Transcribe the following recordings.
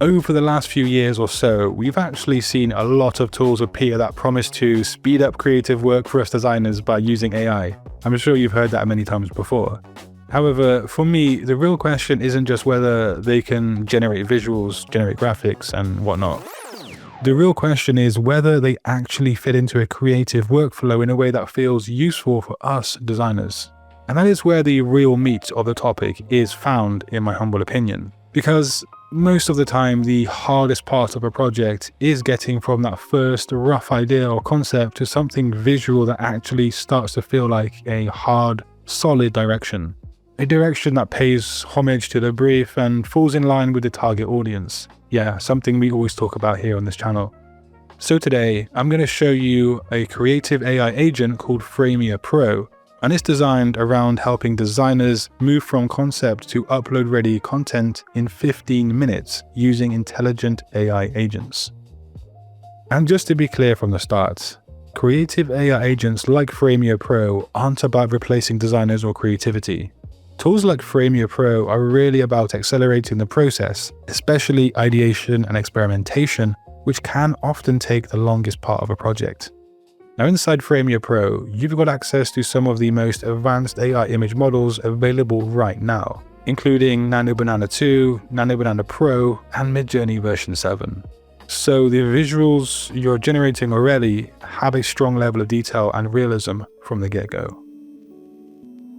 Over the last few years or so, we've actually seen a lot of tools appear that promise to speed up creative work for us designers by using AI. I'm sure you've heard that many times before. However, for me, the real question isn't just whether they can generate visuals, generate graphics, and whatnot. The real question is whether they actually fit into a creative workflow in a way that feels useful for us designers. And that is where the real meat of the topic is found, in my humble opinion. Because most of the time, the hardest part of a project is getting from that first rough idea or concept to something visual that actually starts to feel like a hard, solid direction. A direction that pays homage to the brief and falls in line with the target audience. Yeah, something we always talk about here on this channel. So today, I'm going to show you a creative AI agent called Framia Pro, and it's designed around helping designers move from concept to upload-ready content in 15 minutes using intelligent AI agents. And just to be clear from the start, creative AI agents like Framia Pro aren't about replacing designers or creativity. Tools like Framia Pro are really about accelerating the process, especially ideation and experimentation, which can often take the longest part of a project. Now inside Framia Pro, you've got access to some of the most advanced AI image models available right now, including Nano Banana 2, Nano Banana Pro, and Midjourney version 7. So the visuals you're generating already have a strong level of detail and realism from the get-go.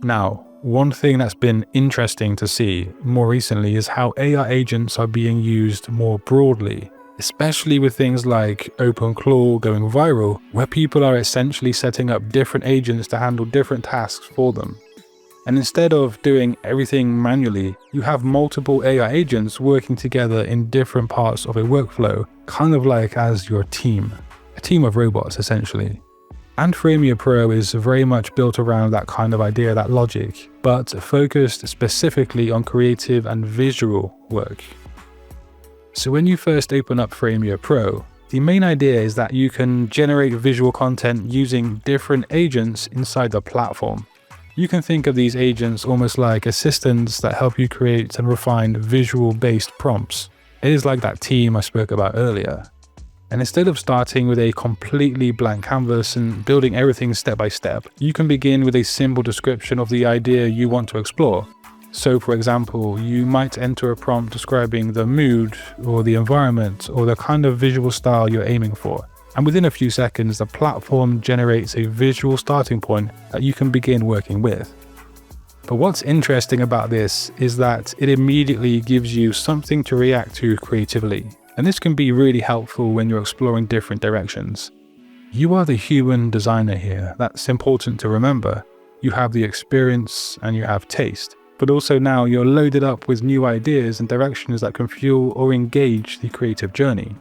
Now, one thing that's been interesting to see more recently is how AI agents are being used more broadly, especially with things like OpenClaw going viral, where people are essentially setting up different agents to handle different tasks for them. And instead of doing everything manually, you have multiple AI agents working together in different parts of a workflow, kind of like as your team. A team of robots, essentially. And Framia Pro is very much built around that kind of idea, that logic, but focused specifically on creative and visual work. So when you first open up Framia Pro, the main idea is that you can generate visual content using different agents inside the platform. You can think of these agents almost like assistants that help you create and refine visual-based prompts. It is like that team I spoke about earlier. And instead of starting with a completely blank canvas and building everything step by step, you can begin with a simple description of the idea you want to explore. So for example, you might enter a prompt describing the mood or the environment or the kind of visual style you're aiming for. And within a few seconds, the platform generates a visual starting point that you can begin working with. But what's interesting about this is that it immediately gives you something to react to creatively. And this can be really helpful when you're exploring different directions. You are the human designer here. That's important to remember. You have the experience and you have taste. But also now you're loaded up with new ideas and directions that can fuel or engage the creative journey.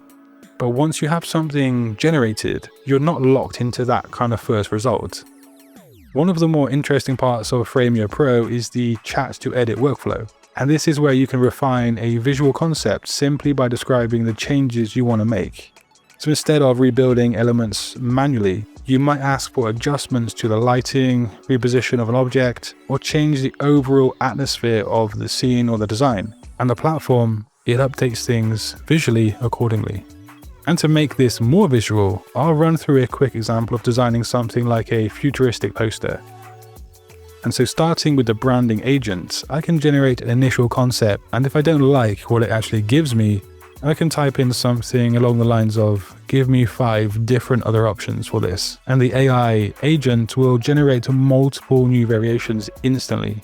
But once you have something generated, you're not locked into that kind of first result. One of the more interesting parts of Framia Pro is the chat to edit workflow. And this is where you can refine a visual concept simply by describing the changes you want to make. So instead of rebuilding elements manually, you might ask for adjustments to the lighting, reposition of an object, or change the overall atmosphere of the scene or the design. And the platform, it updates things visually accordingly. And to make this more visual, I'll run through a quick example of designing something like a futuristic poster. And so starting with the branding agent, I can generate an initial concept, and if I don't like what it actually gives me, I can type in something along the lines of, give me 5 different other options for this. And the AI agent will generate multiple new variations instantly.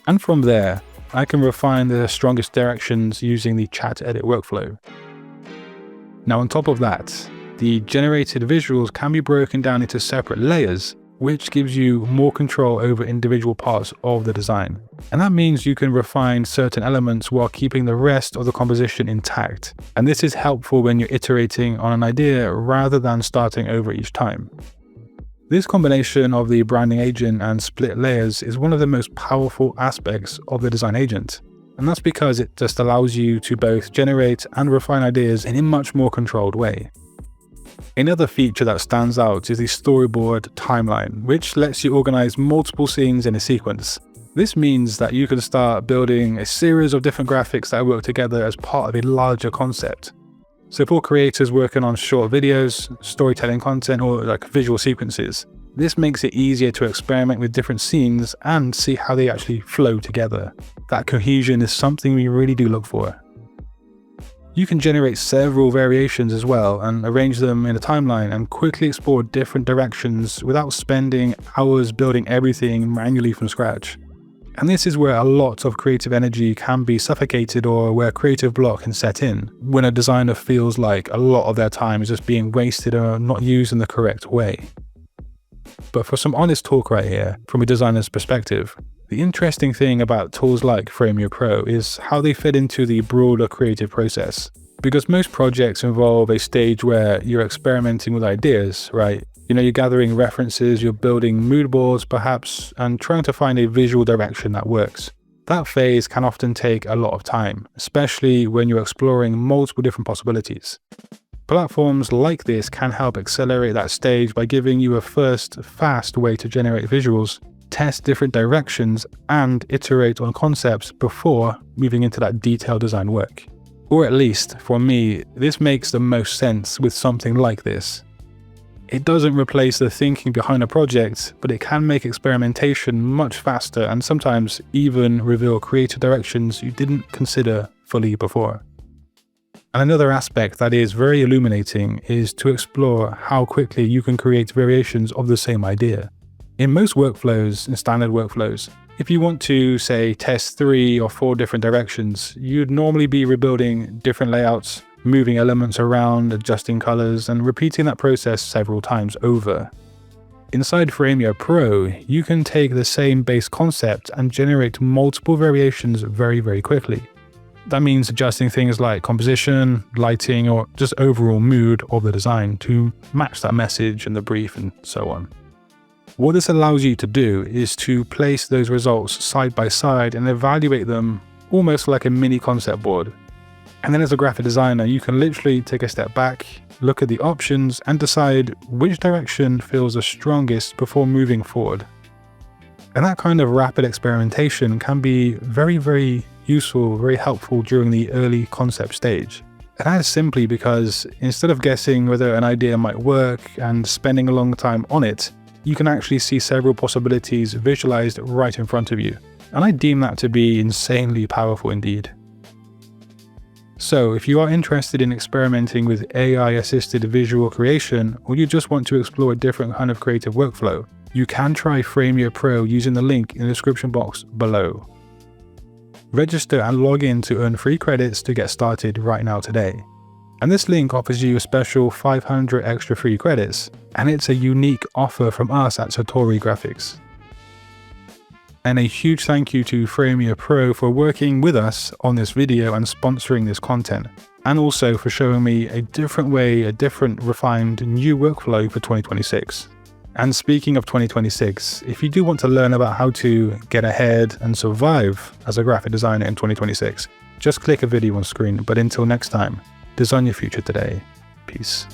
And from there, I can refine the strongest directions using the chat edit workflow. Now on top of that, the generated visuals can be broken down into separate layers, which gives you more control over individual parts of the design. And that means you can refine certain elements while keeping the rest of the composition intact. And this is helpful when you're iterating on an idea rather than starting over each time. This combination of the branding agent and split layers is one of the most powerful aspects of the design agent. And that's because it just allows you to both generate and refine ideas in a much more controlled way. Another feature that stands out is the storyboard timeline, which lets you organize multiple scenes in a sequence. This means that you can start building a series of different graphics that work together as part of a larger concept. So for creators working on short videos, storytelling content, or like visual sequences, this makes it easier to experiment with different scenes and see how they actually flow together. That cohesion is something we really do look for. You can generate several variations as well and arrange them in a timeline and quickly explore different directions without spending hours building everything manually from scratch. And this is where a lot of creative energy can be suffocated, or where creative block can set in, when a designer feels like a lot of their time is just being wasted or not used in the correct way. But for some honest talk right here, from a designer's perspective, the interesting thing about tools like Framia Pro is how they fit into the broader creative process. Because most projects involve a stage where you're experimenting with ideas, right? You're gathering references, you're building mood boards perhaps, and trying to find a visual direction that works. That phase can often take a lot of time, especially when you're exploring multiple different possibilities. Platforms like this can help accelerate that stage by giving you a first, fast way to generate visuals, test different directions, and iterate on concepts before moving into that detailed design work. Or at least, for me, this makes the most sense with something like this. It doesn't replace the thinking behind a project, but it can make experimentation much faster and sometimes even reveal creative directions you didn't consider fully before. And another aspect that is very illuminating is to explore how quickly you can create variations of the same idea. In most workflows, in standard workflows, if you want to, say, test 3 or 4 different directions, you'd normally be rebuilding different layouts, moving elements around, adjusting colors, and repeating that process several times over. Inside Framia Pro, you can take the same base concept and generate multiple variations very, very quickly. That means adjusting things like composition, lighting, or just overall mood of the design to match that message and the brief and so on. What this allows you to do is to place those results side by side and evaluate them almost like a mini concept board. And then as a graphic designer, you can literally take a step back, look at the options, and decide which direction feels the strongest before moving forward. And that kind of rapid experimentation can be very, very useful, very helpful during the early concept stage. And that is simply because instead of guessing whether an idea might work and spending a long time on it, you can actually see several possibilities visualized right in front of you. And I deem that to be insanely powerful indeed. So if you are interested in experimenting with AI-assisted visual creation, or you just want to explore a different kind of creative workflow, you can try Framia Pro using the link in the description box below. Register and log in to earn free credits to get started right now today. And this link offers you a special 500 extra free credits, and it's a unique offer from us at Satori Graphics. And a huge thank you to Framia Pro for working with us on this video and sponsoring this content, and also for showing me a different way, a different refined new workflow for 2026. And speaking of 2026, if you do want to learn about how to get ahead and survive as a graphic designer in 2026, just click a video on screen. But until next time, design your future today. Peace.